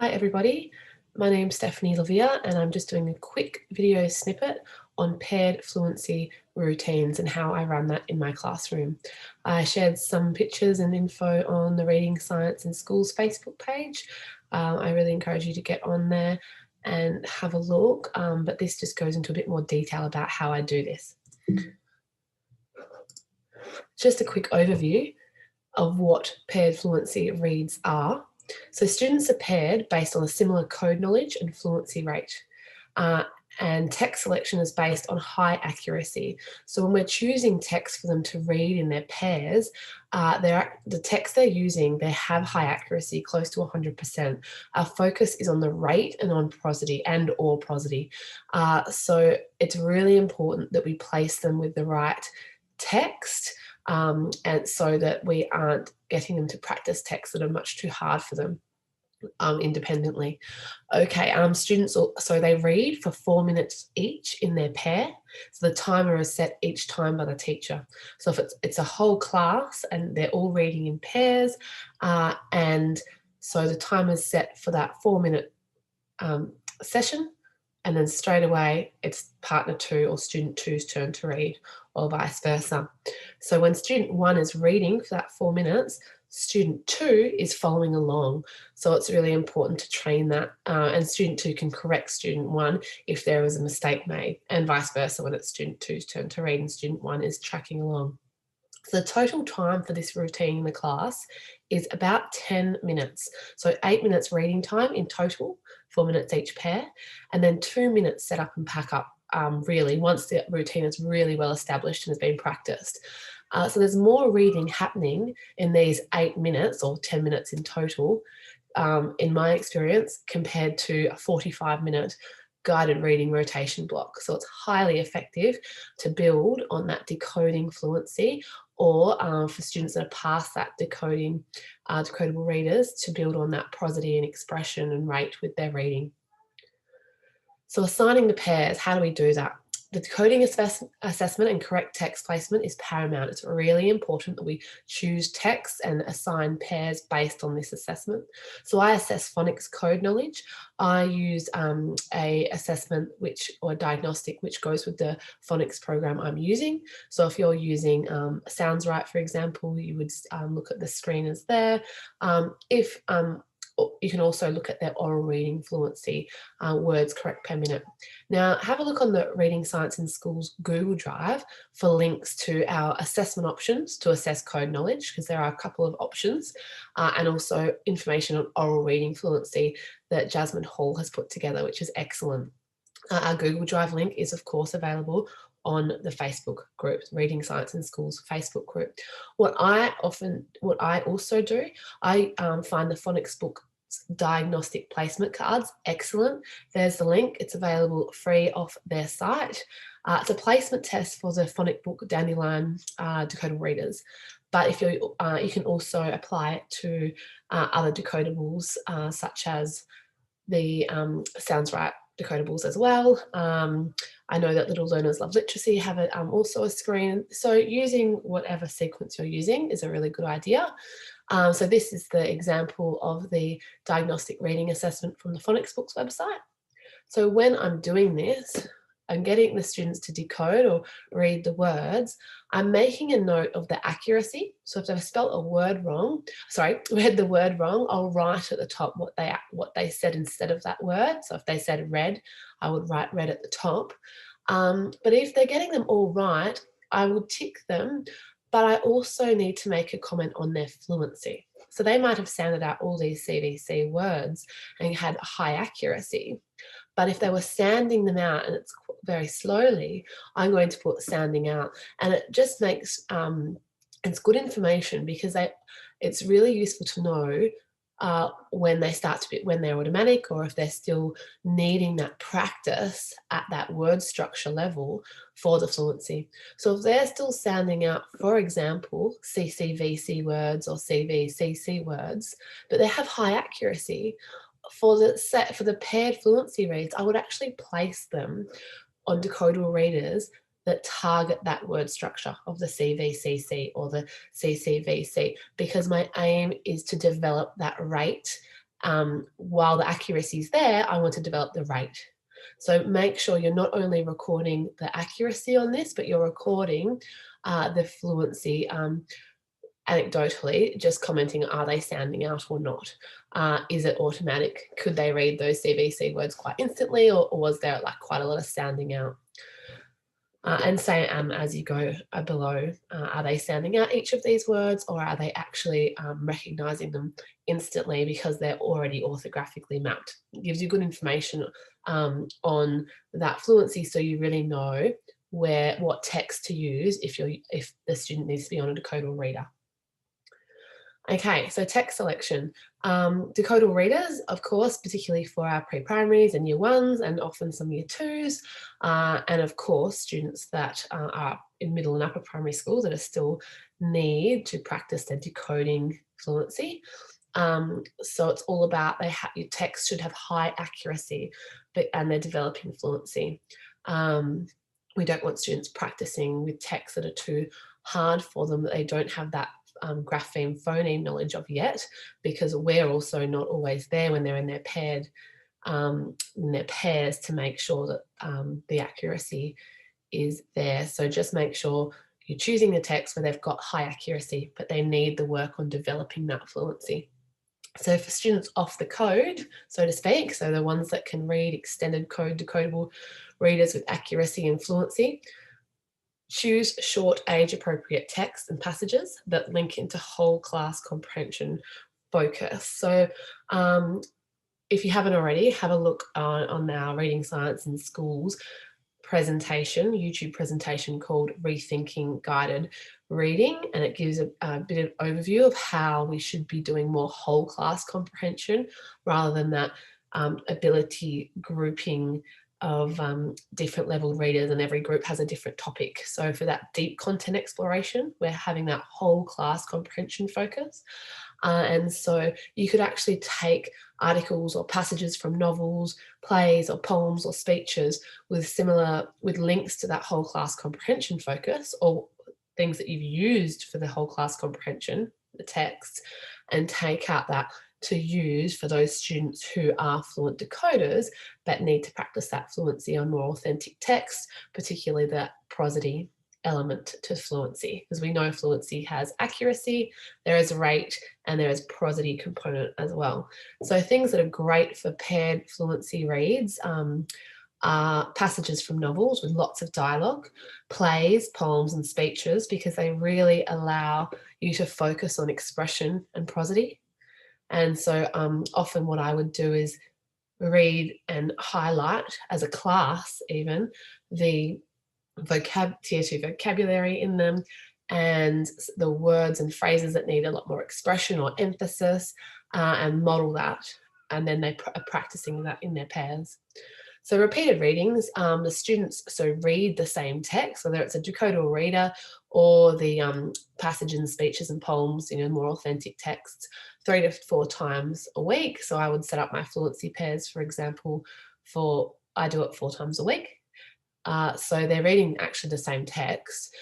Hi everybody, my name's Stephanie Lavia and I'm just doing a quick video snippet on paired fluency routines and how I run that in my classroom. I shared some pictures and info on the Reading Science in Schools Facebook page. I really encourage you to get on there and have a look, but this just goes into a bit more detail about how I do this. Just a quick overview of what paired fluency reads are. So students are paired based on a similar code knowledge and fluency rate. And text selection is based on high accuracy. So when we're choosing text for them to read in their pairs, the text they're using, they have high accuracy, close to 100%. Our focus is on the rate and on prosody or prosody. So it's really important that we place them with the right text, and so that we aren't getting them to practice texts that are much too hard for them independently. Okay, students, so they read for 4 minutes each in their pair. So the timer is set each time by the teacher. So if it's a whole class and they're all reading in pairs, and so the timer is set for that 4-minute session, and then straight away it's partner 2 or student 2's turn to read, or vice versa. So when student 1 is reading for that 4 minutes, student 2 is following along. So it's really important to train that, and student 2 can correct student 1 if there was a mistake made, and vice versa when it's student 2's turn to read and student 1 is tracking along. So the total time for this routine in the class is about 10 minutes. So 8 minutes reading time in total, 4 minutes each pair, and then 2 minutes set up and pack up, really, once the routine is really well established and has been practiced. So there's more reading happening in these 8 minutes or 10 minutes in total, in my experience, compared to a 45-minute guided reading rotation block. So it's highly effective to build on that decoding fluency, or for students that are past that decoding, decodable readers, to build on that prosody and expression and rate with their reading. So assigning the pairs, how do we do that? The decoding assessment and correct text placement is paramount. It's really important that we choose text and assign pairs based on this assessment. So I assess phonics code knowledge. I use a assessment or diagnostic which goes with the phonics program I'm using. So if you're using Sounds Right, for example, you would look at the screen as there. You can also look at their oral reading fluency, words correct per minute. Now, have a look on the Reading Science in Schools Google Drive for links to our assessment options to assess code knowledge, because there are a couple of options, and also information on oral reading fluency that Jasmine Hall has put together, which is excellent. Our Google Drive link is, of course, available on the Facebook group, Reading Science in Schools Facebook group. What I also do, I find the phonics book diagnostic placement cards excellent. There's the link. It's available free off their site. It's a placement test for the phonic book Dandelion decodable readers, but if you can also apply it to other decodables, such as the Sounds Right decodables as well. I know that Little Learners Love Literacy have also a screen. So using whatever sequence you're using is a really good idea. So this is the example of the diagnostic reading assessment from the Phonics Books website. So when I'm doing this, I'm getting the students to decode or read the words, I'm making a note of the accuracy. So if I've spelt a word wrong, read the word wrong, I'll write at the top what they said instead of that word. So if they said red, I would write red at the top. But if they're getting them all right, I would tick them, but I also need to make a comment on their fluency. So they might have sounded out all these CVC words and had high accuracy, but if they were sounding them out and it's very slowly, I'm going to put sounding out. And it just makes, it's good information, because it's really useful to know when they're automatic, or if they're still needing that practice at that word structure level for the fluency. So if they're still sounding out, for example, CCVC words or CVCC words, but they have high accuracy, for the paired fluency reads, I would actually place them on decodable readers that target that word structure of the CVCC or the CCVC, because my aim is to develop that rate while the accuracy is there, I want to develop the rate. So make sure you're not only recording the accuracy on this, but you're recording the fluency anecdotally, just commenting, are they sounding out or not? Is it automatic? Could they read those CVC words quite instantly, or was there like quite a lot of sounding out? And say as you go below, are they sounding out each of these words, or are they actually recognizing them instantly because they're already orthographically mapped? It gives you good information on that fluency, so you really know what text to use if the student needs to be on a decodable reader. Okay, so text selection. Decodable readers, of course, particularly for our pre-primaries and year ones and often some year twos, and of course, students that are in middle and upper primary schools that are still need to practice their decoding fluency. So it's all about your text should have high accuracy, and they're developing fluency. We don't want students practicing with texts that are too hard for them, that they don't have that grapheme phoneme knowledge of yet, because we're also not always there when they're in their pairs to make sure that the accuracy is there. So just make sure you're choosing the text where they've got high accuracy, but they need the work on developing that fluency. So for students off the code, so to speak, so the ones that can read extended code decodable readers with accuracy and fluency, choose short age-appropriate text and passages that link into whole class comprehension focus. So if you haven't already, have a look on our Reading Science in Schools presentation, YouTube presentation called Rethinking Guided Reading, and it gives a bit of overview of how we should be doing more whole class comprehension rather than that ability grouping of different level readers, and every group has a different topic. So for that deep content exploration, we're having that whole class comprehension focus. And so you could actually take articles or passages from novels, plays or poems or speeches with links to that whole class comprehension focus, or things that you've used for the whole class comprehension, the text, and take out that to use for those students who are fluent decoders but need to practice that fluency on more authentic text, particularly that prosody element to fluency, because we know fluency has accuracy, there is rate, and there is prosody component as well. So things that are great for paired fluency reads are passages from novels with lots of dialogue, plays, poems, and speeches, because they really allow you to focus on expression and prosody. And so often what I would do is read and highlight as a class even the tier 2 vocabulary in them, and the words and phrases that need a lot more expression or emphasis, and model that. And then they are practicing that in their pairs. So repeated readings, the students read the same text, whether it's a decodable reader or the passage and speeches and poems, more authentic texts, 3 to 4 times a week. So I would set up my fluency pairs, for example, I do it 4 times a week. So they're reading actually the same text,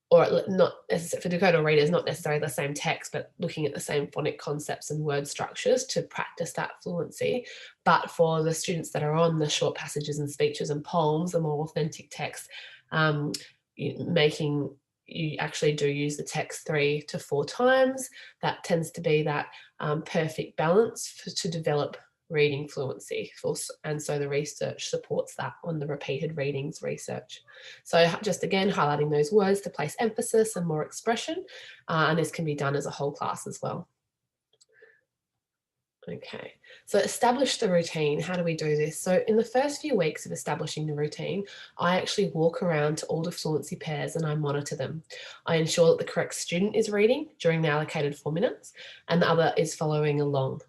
or not necessarily for decodable readers, not necessarily the same text, but looking at the same phonic concepts and word structures to practice that fluency. But for the students that are on the short passages and speeches and poems, the more authentic text, you actually do use the text 3 to 4 times. That tends to be that perfect balance to develop reading fluency, and so the research supports that on the repeated readings research. So just again highlighting those words to place emphasis and more expression, and this can be done as a whole class as well. Okay, so establish the routine. How do we do this? So in the first few weeks of establishing the routine, I actually walk around to all the fluency pairs and I monitor them. I ensure that the correct student is reading during the allocated 4 minutes and the other is following along,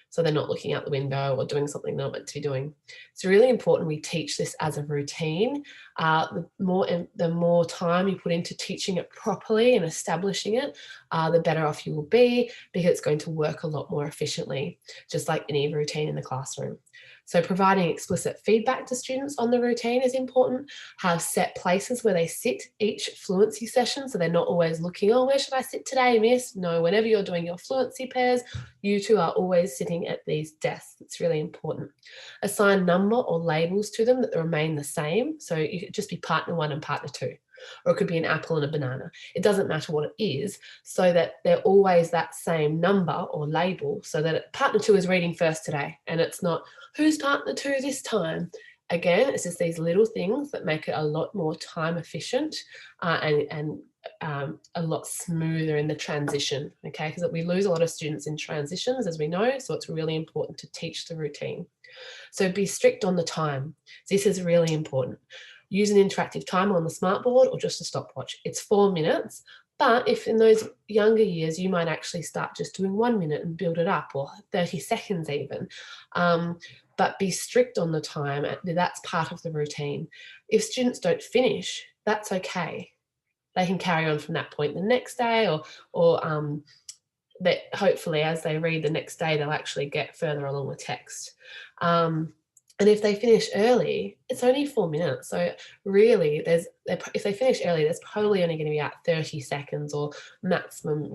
so they're not looking out the window or doing something they're not meant to be doing. It's really important we teach this as a routine. The more time you put into teaching it properly and establishing it, the better off you will be, because it's going to work a lot more efficiently, just like any routine in the classroom. So providing explicit feedback to students on the routine is important. Have set places where they sit each fluency session, so they're not always looking, oh, where should I sit today, miss? No, whenever you're doing your fluency pairs, you two are always sitting at these desks. It's really important. Assign number or labels to them that remain the same. So you could just be partner 1 and partner 2. Or it could be an apple and a banana. It doesn't matter what it is, so that they're always that same number or label, so that partner 2 is reading first today, and it's not, who's partner 2 this time? Again, it's just these little things that make it a lot more time efficient and a lot smoother in the transition, okay? Because we lose a lot of students in transitions, as we know, so it's really important to teach the routine. So be strict on the time. This is really important. Use an interactive timer on the smartboard or just a stopwatch. It's 4 minutes, but if in those younger years, you might actually start just doing 1 minute and build it up, or 30 seconds even. But be strict on the time. That's part of the routine. If students don't finish, that's okay. They can carry on from that point the next day, or that hopefully as they read the next day, they'll actually get further along with text. And if they finish early, it's only 4 minutes. So really, if they finish early, there's probably only going to be about 30 seconds or maximum,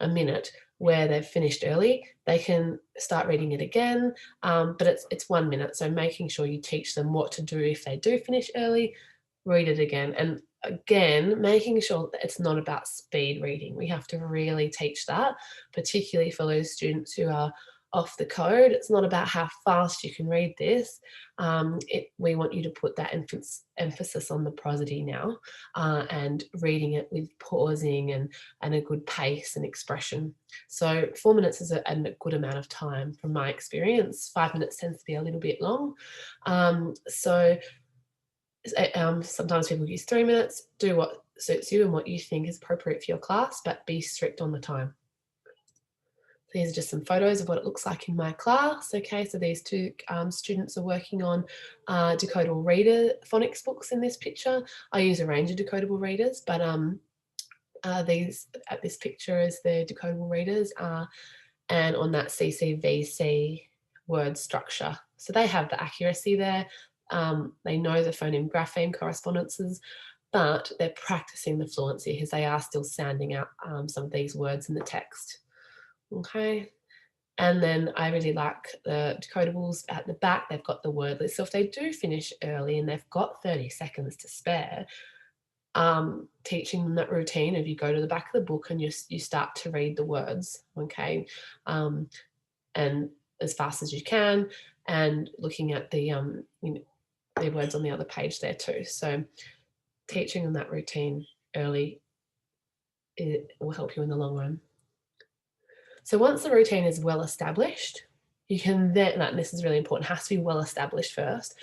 a minute where they've finished early. They can start reading it again, but it's 1 minute. So making sure you teach them what to do if they do finish early, read it again. And again, making sure that it's not about speed reading. We have to really teach that, particularly for those students who are off the code. It's not about how fast you can read this. We want you to put that emphasis on the prosody now, and reading it with pausing and a good pace and expression. So 4 minutes is a good amount of time from my experience. 5 minutes tends to be a little bit long. Sometimes people use 3 minutes. Do what suits you and what you think is appropriate for your class, but be strict on the time. These are just some photos of what it looks like in my class. Okay, so these two students are working on decodable reader phonics books in this picture. I use a range of decodable readers, but this picture is the decodable readers, and on that CCVC word structure. So they have the accuracy there. They know the phoneme grapheme correspondences, but they're practicing the fluency because they are still sounding out some of these words in the text. Okay, and then I really like the decodables at the back. They've got the word list. So if they do finish early and they've got 30 seconds to spare, teaching them that routine of you go to the back of the book and you start to read the words, okay, and as fast as you can, and looking at the words on the other page there too. So teaching them that routine early, it will help you in the long run. So once the routine is well established, you can then, and this is really important, has to be well established first,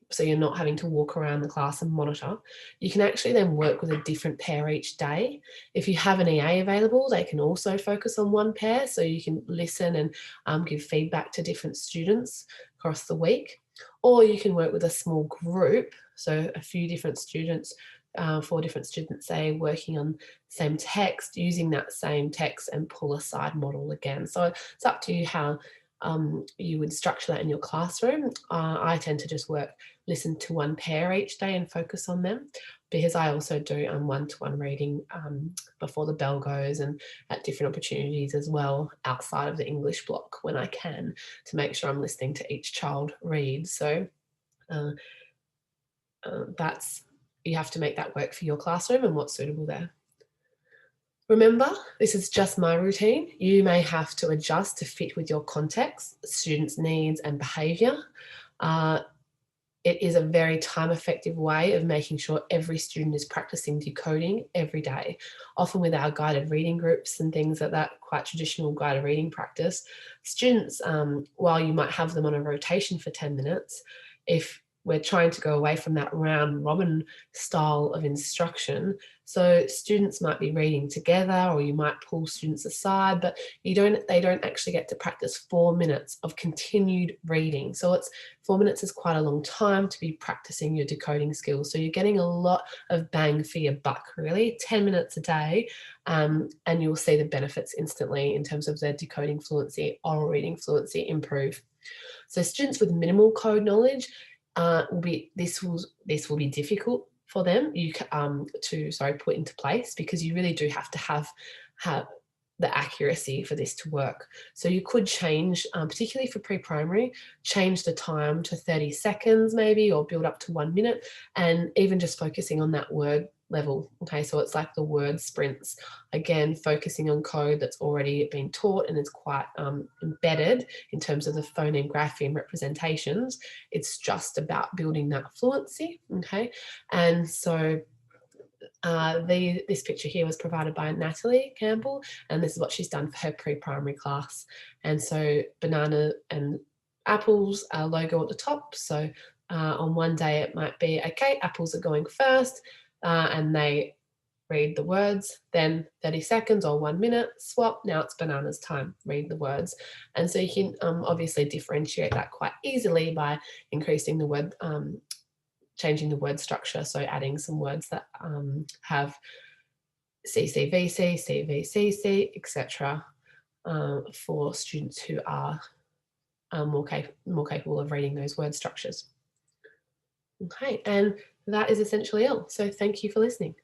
so you're not having to walk around the class and monitor. You can actually then work with a different pair each day. If you have an EA available, they can also focus on one pair, so you can listen and give feedback to different students across the week. Or you can work with a small group, so a few different students, 4 different students, say, working on the same text, using that same text and pull aside model again. So it's up to you how you would structure that in your classroom. I tend to just listen to one pair each day and focus on them, because I also do one-to-one reading before the bell goes and at different opportunities as well outside of the English block when I can, to make sure I'm listening to each child read. So you have to make that work for your classroom and what's suitable there. Remember, this is just my routine. You may have to adjust to fit with your context, students' needs and behaviour. It is a very time-effective way of making sure every student is practicing decoding every day. Often with our guided reading groups and things like that, quite traditional guided reading practice, students, while you might have them on a rotation for 10 minutes, if we're trying to go away from that round robin style of instruction. So students might be reading together, or you might pull students aside, but they don't actually get to practice 4 minutes of continued reading. So 4 minutes is quite a long time to be practicing your decoding skills. So you're getting a lot of bang for your buck, really. 10 minutes a day, and you'll see the benefits instantly in terms of their decoding fluency, oral reading fluency improve. So students with minimal code knowledge this will be difficult for them to put into place, because you really do have to have the accuracy for this to work. So you could change, particularly for pre-primary, change the time to 30 seconds maybe, or build up to 1 minute, and even just focusing on that word level. Okay, so it's like the word sprints. Again, focusing on code that's already been taught and is quite embedded in terms of the phoneme, grapheme representations. It's just about building that fluency. Okay, and so this picture here was provided by Natalie Campbell, and this is what she's done for her pre-primary class. And so banana and apples logo at the top. So on one day it might be, okay, apples are going first, and they read the words, then 30 seconds or 1 minute, swap, now it's bananas time, read the words. And so you can obviously differentiate that quite easily by increasing the word, changing the word structure, so adding some words that have CCVC, CVCC, etc., for students who are more capable of reading those word structures. Okay, and that is essentially all. So thank you for listening.